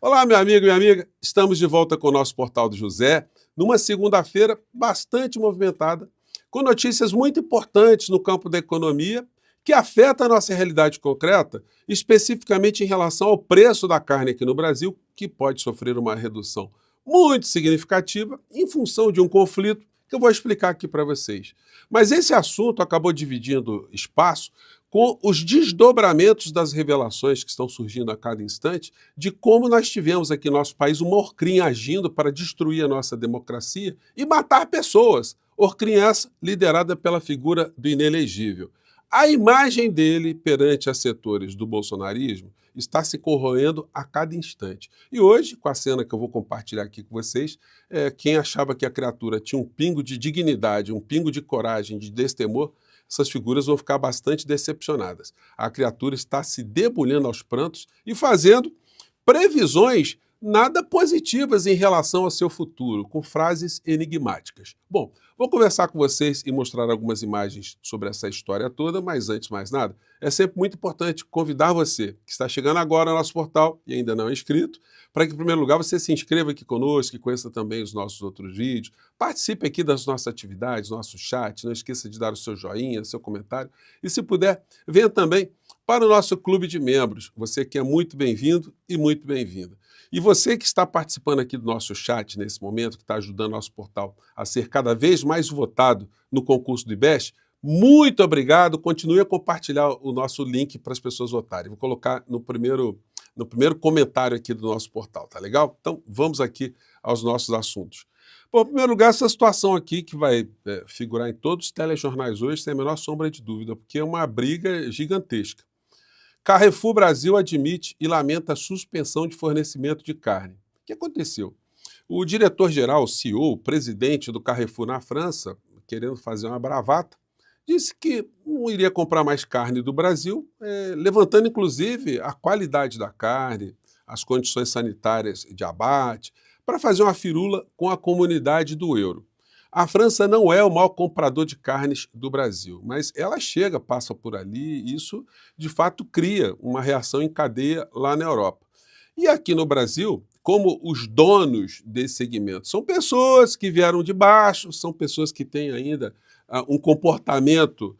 Olá, meu amigo e minha amiga. Estamos de volta com o nosso Portal do José, numa segunda-feira bastante movimentada, com notícias muito importantes no campo da economia que afeta a nossa realidade concreta, especificamente em relação ao preço da carne aqui no Brasil, que pode sofrer uma redução muito significativa em função de um conflito que eu vou explicar aqui para vocês. Mas esse assunto acabou dividindo espaço com os desdobramentos das revelações que estão surgindo a cada instante de como nós tivemos aqui no nosso país uma Orcrim agindo para destruir a nossa democracia e matar pessoas. Orcrim essa liderada pela figura do inelegível. A imagem dele perante a setores do bolsonarismo está se corroendo a cada instante. E hoje, com a cena que eu vou compartilhar aqui com vocês, quem achava que a criatura tinha um pingo de dignidade, um pingo de coragem, de destemor, essas figuras vão ficar bastante decepcionadas. A criatura está se debulhando aos prantos e fazendo previsões nada positivas em relação ao seu futuro, com frases enigmáticas. Bom, vou conversar com vocês e mostrar algumas imagens sobre essa história toda, mas antes de mais nada, é sempre muito importante convidar você, que está chegando agora ao nosso portal e ainda não é inscrito, para que, em primeiro lugar, você se inscreva aqui conosco, que conheça também os nossos outros vídeos, participe aqui das nossas atividades, nosso chat, não esqueça de dar o seu joinha, seu comentário, e se puder, venha também para o nosso clube de membros. Você que é muito bem-vindo e muito bem-vinda. E você que está participando aqui do nosso chat nesse momento, que está ajudando nosso portal a ser cada vez mais votado no concurso do IBEST, muito obrigado. Continue a compartilhar o nosso link para as pessoas votarem. Vou colocar no primeiro comentário aqui do nosso portal, tá legal? Então, vamos aqui aos nossos assuntos. Bom, em primeiro lugar, essa situação aqui que vai figurar em todos os telejornais hoje, sem a menor sombra de dúvida, porque é uma briga gigantesca. Carrefour Brasil admite e lamenta a suspensão de fornecimento de carne. O que aconteceu? O diretor-geral, o CEO, o presidente do Carrefour na França, querendo fazer uma bravata, disse que não iria comprar mais carne do Brasil, levantando inclusive a qualidade da carne, as condições sanitárias de abate, para fazer uma firula com a comunidade do euro. A França não é o maior comprador de carnes do Brasil, mas ela chega, passa por ali, e isso de fato cria uma reação em cadeia lá na Europa. E aqui no Brasil, como os donos desse segmento são pessoas que vieram de baixo, são pessoas que têm ainda um comportamento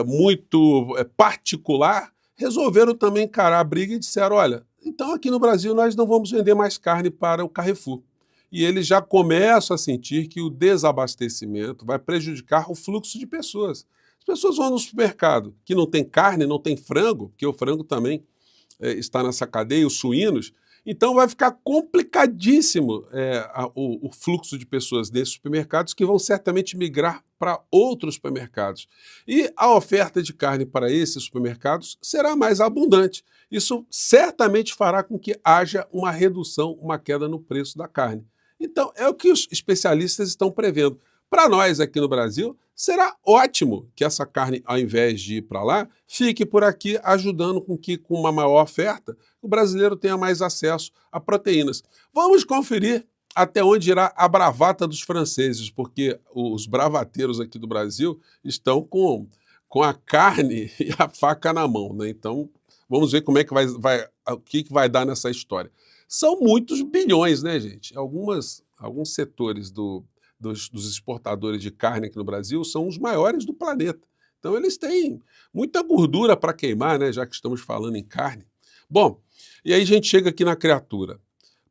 muito particular, resolveram também encarar a briga e disseram, olha, então aqui no Brasil nós não vamos vender mais carne para o Carrefour. E eles já começam a sentir que o desabastecimento vai prejudicar o fluxo de pessoas. As pessoas vão no supermercado, que não tem carne, não tem frango, porque o frango também está nessa cadeia, os suínos, então vai ficar complicadíssimo o fluxo de pessoas nesses supermercados que vão certamente migrar para outros supermercados. E a oferta de carne para esses supermercados será mais abundante. Isso certamente fará com que haja uma redução, uma queda no preço da carne. Então, é o que os especialistas estão prevendo. Para nós aqui no Brasil, será ótimo que essa carne, ao invés de ir para lá, fique por aqui ajudando com que, com uma maior oferta, o brasileiro tenha mais acesso a proteínas. Vamos conferir até onde irá a bravata dos franceses, porque os bravateiros aqui do Brasil estão com a carne e a faca na mão, né? Então, vamos ver como é que o que vai dar nessa história. São muitos bilhões, né, gente? Alguns setores dos exportadores de carne aqui no Brasil são os maiores do planeta. Então, eles têm muita gordura para queimar, né, já que estamos falando em carne. Bom, e aí a gente chega aqui na criatura.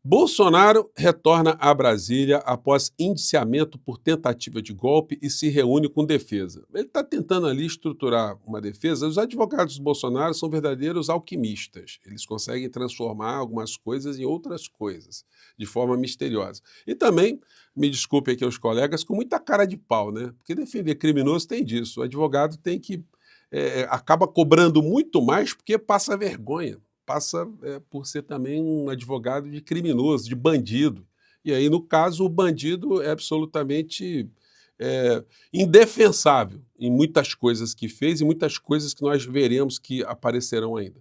Bolsonaro retorna a Brasília após indiciamento por tentativa de golpe e se reúne com defesa. Ele está tentando ali estruturar uma defesa. Os advogados do Bolsonaro são verdadeiros alquimistas. Eles conseguem transformar algumas coisas em outras coisas, de forma misteriosa. E também, me desculpe aqui aos colegas, com muita cara de pau, né? Porque defender criminoso tem disso. O advogado tem que... acaba cobrando muito mais porque passa vergonha. Passa por ser também um advogado de criminoso, de bandido. E aí, no caso, o bandido é absolutamente indefensável em muitas coisas que fez e muitas coisas que nós veremos que aparecerão ainda.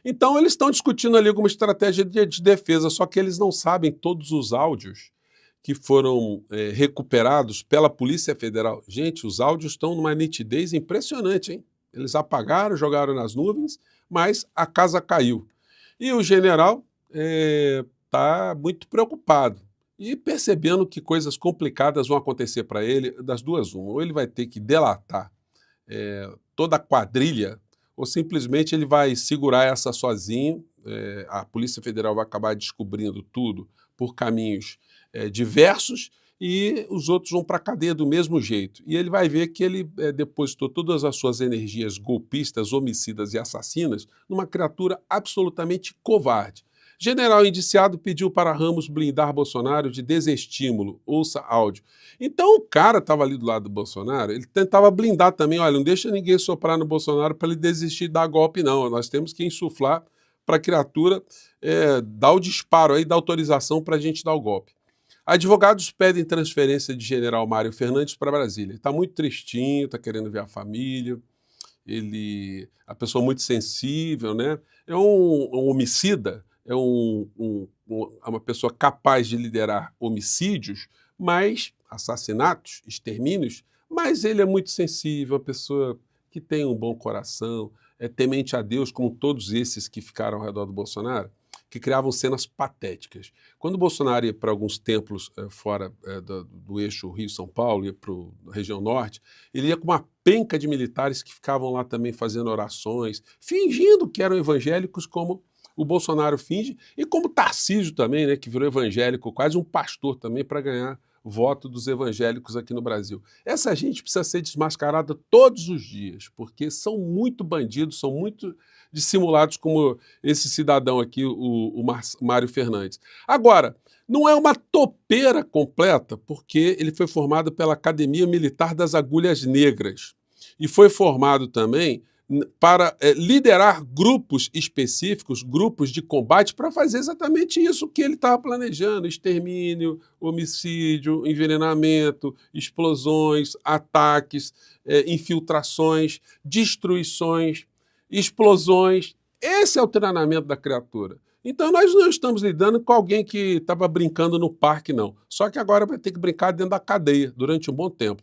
Então, eles estão discutindo ali alguma estratégia de defesa, só que eles não sabem todos os áudios que foram recuperados pela Polícia Federal. Gente, os áudios estão numa nitidez impressionante, hein? Eles apagaram, jogaram nas nuvens, mas a casa caiu. E o general está muito preocupado e percebendo que coisas complicadas vão acontecer para ele, das duas uma. Ou ele vai ter que delatar toda a quadrilha, ou simplesmente ele vai segurar essa sozinho, a Polícia Federal vai acabar descobrindo tudo por caminhos diversos e os outros vão para a cadeia do mesmo jeito. E ele vai ver que ele depositou todas as suas energias golpistas, homicidas e assassinas numa criatura absolutamente covarde. General indiciado pediu para Ramos blindar Bolsonaro de desestímulo. Ouça áudio. Então o cara estava ali do lado do Bolsonaro, ele tentava blindar também, olha, não deixa ninguém soprar no Bolsonaro para ele desistir de dar golpe, não. Nós temos que insuflar para a criatura dar o disparo aí, dar autorização para a gente dar o golpe. Advogados pedem transferência de General Mário Fernandes para Brasília. Ele está muito tristinho, está querendo ver a família, a pessoa muito sensível, né? É um homicida, é uma pessoa capaz de liderar homicídios, mas assassinatos, extermínios, mas ele é muito sensível, uma pessoa que tem um bom coração, é temente a Deus, como todos esses que ficaram ao redor do Bolsonaro, que criavam cenas patéticas. Quando o Bolsonaro ia para alguns templos fora do eixo Rio-São Paulo, ia para a região norte, ele ia com uma penca de militares que ficavam lá também fazendo orações, fingindo que eram evangélicos, como o Bolsonaro finge, e como Tarcísio também, né, que virou evangélico, quase um pastor também, para ganhar voto dos evangélicos aqui no Brasil. Essa gente precisa ser desmascarada todos os dias, porque são muito bandidos, são muito dissimulados, como esse cidadão aqui, o Mário Fernandes. Agora, não é uma topeira completa, porque ele foi formado pela Academia Militar das Agulhas Negras e foi formado também para liderar grupos específicos, grupos de combate, para fazer exatamente isso que ele estava planejando: extermínio, homicídio, envenenamento, explosões, ataques, infiltrações, destruições, explosões. Esse é o treinamento da criatura. Então nós não estamos lidando com alguém que estava brincando no parque, não. Só que agora vai ter que brincar dentro da cadeia durante um bom tempo.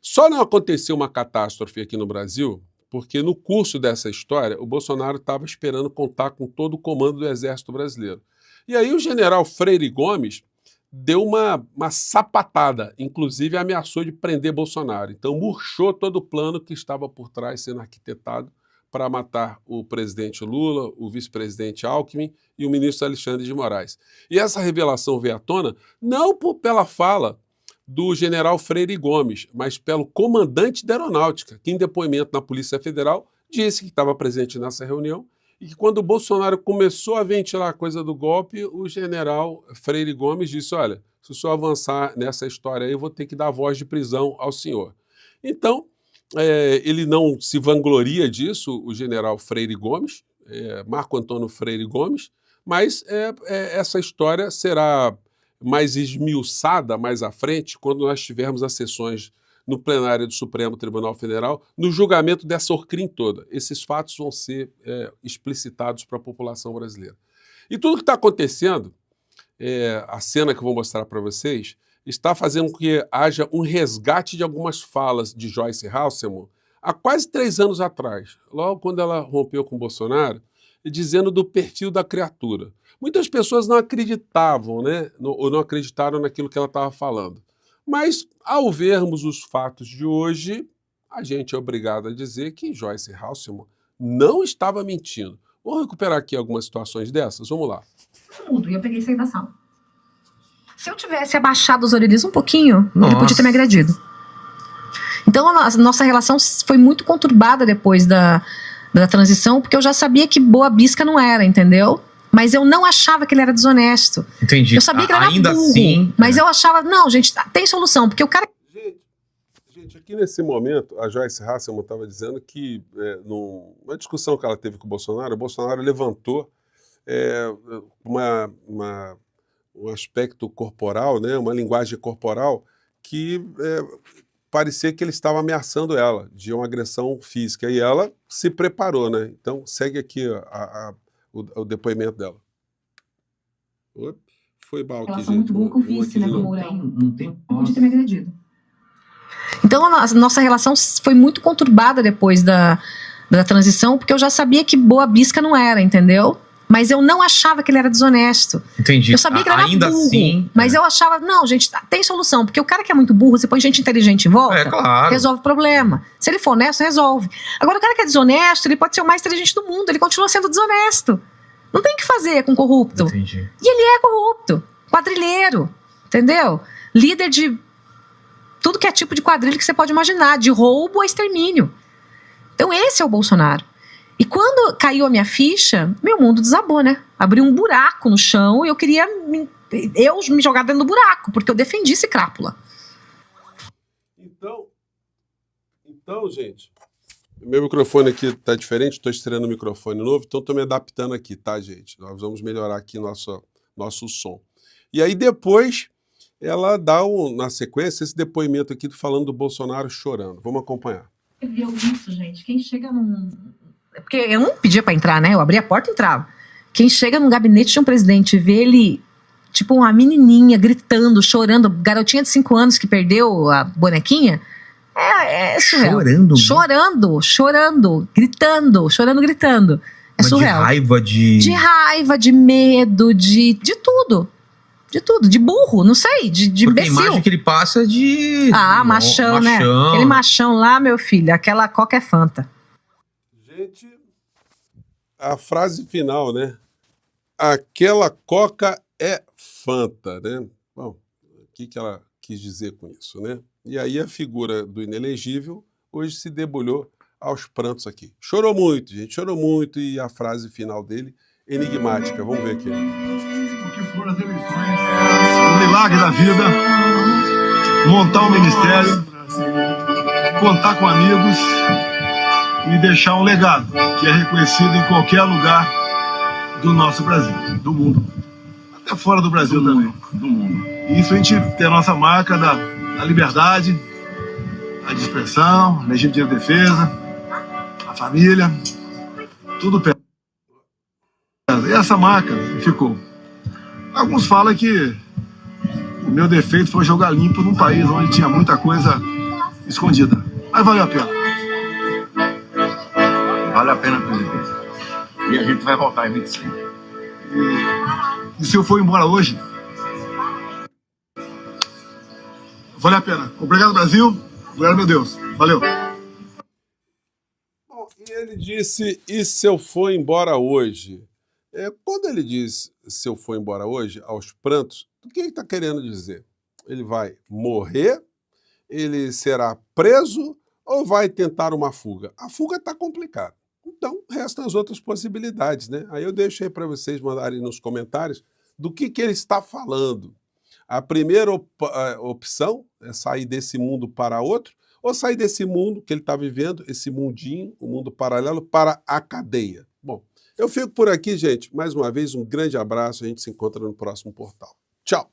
Só não aconteceu uma catástrofe aqui no Brasil porque no curso dessa história o Bolsonaro estava esperando contar com todo o comando do Exército Brasileiro. E aí o general Freire Gomes deu uma sapatada, inclusive ameaçou de prender Bolsonaro. Então murchou todo o plano que estava por trás sendo arquitetado para matar o presidente Lula, o vice-presidente Alckmin e o ministro Alexandre de Moraes. E essa revelação veio à tona não pela fala do general Freire Gomes, mas pelo comandante da Aeronáutica, que em depoimento na Polícia Federal disse que estava presente nessa reunião e que quando o Bolsonaro começou a ventilar a coisa do golpe, o general Freire Gomes disse: olha, se o senhor avançar nessa história aí, eu vou ter que dar voz de prisão ao senhor. Então, ele não se vangloria disso, o general Freire Gomes, Marco Antônio Freire Gomes, mas essa história será mais esmiuçada mais à frente, quando nós tivermos as sessões no plenário do Supremo Tribunal Federal, no julgamento dessa ORCRIM toda. Esses fatos vão ser explicitados para a população brasileira. E tudo que está acontecendo, a cena que eu vou mostrar para vocês, está fazendo com que haja um resgate de algumas falas de Joyce Hasselmann há quase 3 anos atrás, logo quando ela rompeu com o Bolsonaro, dizendo do perfil da criatura. Muitas pessoas não acreditavam, né, ou não acreditaram naquilo que ela estava falando. Mas, ao vermos os fatos de hoje, a gente é obrigado a dizer que Joyce Hasselmann não estava mentindo. Vamos recuperar aqui algumas situações dessas? Vamos lá. Tudo, e eu peguei e saí da sala. Se eu tivesse abaixado os orelhas um pouquinho, ele podia ter me agredido. Então, a nossa relação foi muito conturbada depois da transição, porque eu já sabia que boa bisca não era, entendeu? Mas eu não achava que ele era desonesto. Entendi. Eu sabia que ele era ainda burro, assim, mas eu achava, não, gente, tem solução, porque o cara... Gente, aqui nesse momento, a Joyce Hasselmann estava dizendo que, numa discussão que ela teve com o Bolsonaro levantou um aspecto corporal, né, uma linguagem corporal que parecia que ele estava ameaçando ela de uma agressão física. E ela se preparou, né? Então, segue aqui o depoimento dela. Foi mal aqui, gente. Relação muito boa com o vice, né, com o Mourão. Não tem podia ter me agredido. Então, a nossa relação foi muito conturbada depois da transição, porque eu já sabia que boa bisca não era, entendeu? mas eu não achava que ele era desonesto. Entendi. Eu sabia que ele era Ainda burro, assim, mas eu achava, não, gente, tem solução, porque o cara que é muito burro, você põe gente inteligente em volta, claro. resolve o problema. Se ele for honesto, resolve. Agora, o cara que é desonesto, ele pode ser o mais inteligente do mundo, ele continua sendo desonesto. Não tem o que fazer com corrupto. Entendi. E ele é corrupto, quadrilheiro, entendeu? Líder de tudo que é tipo de quadrilha que você pode imaginar, de roubo a extermínio. Então esse é o Bolsonaro. E quando caiu a minha ficha, meu mundo desabou, né? Abriu um buraco no chão e eu queria me jogar dentro do buraco, porque eu defendi esse crápula. Então, gente, meu microfone aqui tá diferente, estou estreando um microfone novo, então estou me adaptando aqui, tá, gente? Nós vamos melhorar aqui nosso som. E aí depois ela dá, na sequência, esse depoimento aqui falando do Bolsonaro chorando. Vamos acompanhar. Viu isso, gente? Quem chega num... Porque eu não pedia pra entrar, né? Eu abria a porta e entrava. Quem chega num gabinete de um presidente e vê ele, tipo uma menininha, gritando, chorando, garotinha de 5 anos que perdeu a bonequinha, é surreal. Chorando, gritando. É mas surreal. De raiva, de medo, de tudo. De tudo, de burro, não sei, de porque imbecil. a imagem que ele passa é de... machão, né? Aquele machão lá, meu filho, aquela coca é Fanta. Gente, a frase final, né? Aquela coca é Fanta, né? Bom, o que ela quis dizer com isso, né? E aí a figura do inelegível hoje se debulhou aos prantos aqui. Chorou muito, gente, chorou muito, e a frase final dele, enigmática. Vamos ver aqui. O que foram as eleições, o milagre da vida, montar um ministério, contar com amigos e deixar um legado que é reconhecido em qualquer lugar do nosso Brasil, do mundo. Até fora do Brasil também. Do mundo. E isso a gente tem a nossa marca da liberdade, a expressão, a legítima defesa, a família, tudo pesa. E essa marca ficou. Alguns falam que o meu defeito foi jogar limpo num país onde tinha muita coisa escondida. Mas valeu a pena. Vale a pena, presidente. E a gente vai voltar em 25. E se eu for embora hoje, vale a pena. Obrigado, Brasil. Obrigado, meu Deus. Valeu. Bom, e ele disse, e se eu for embora hoje? Quando ele diz se eu for embora hoje, aos prantos, o que ele está querendo dizer? Ele vai morrer? Ele será preso? Ou vai tentar uma fuga? A fuga está complicada. Então, restam as outras possibilidades, né? Aí eu deixo aí para vocês mandarem nos comentários do que ele está falando. A primeira opção é sair desse mundo para outro, ou sair desse mundo que ele está vivendo, esse mundinho, o mundo paralelo, para a cadeia. Bom, eu fico por aqui, gente. Mais uma vez, um grande abraço. A gente se encontra no próximo portal. Tchau!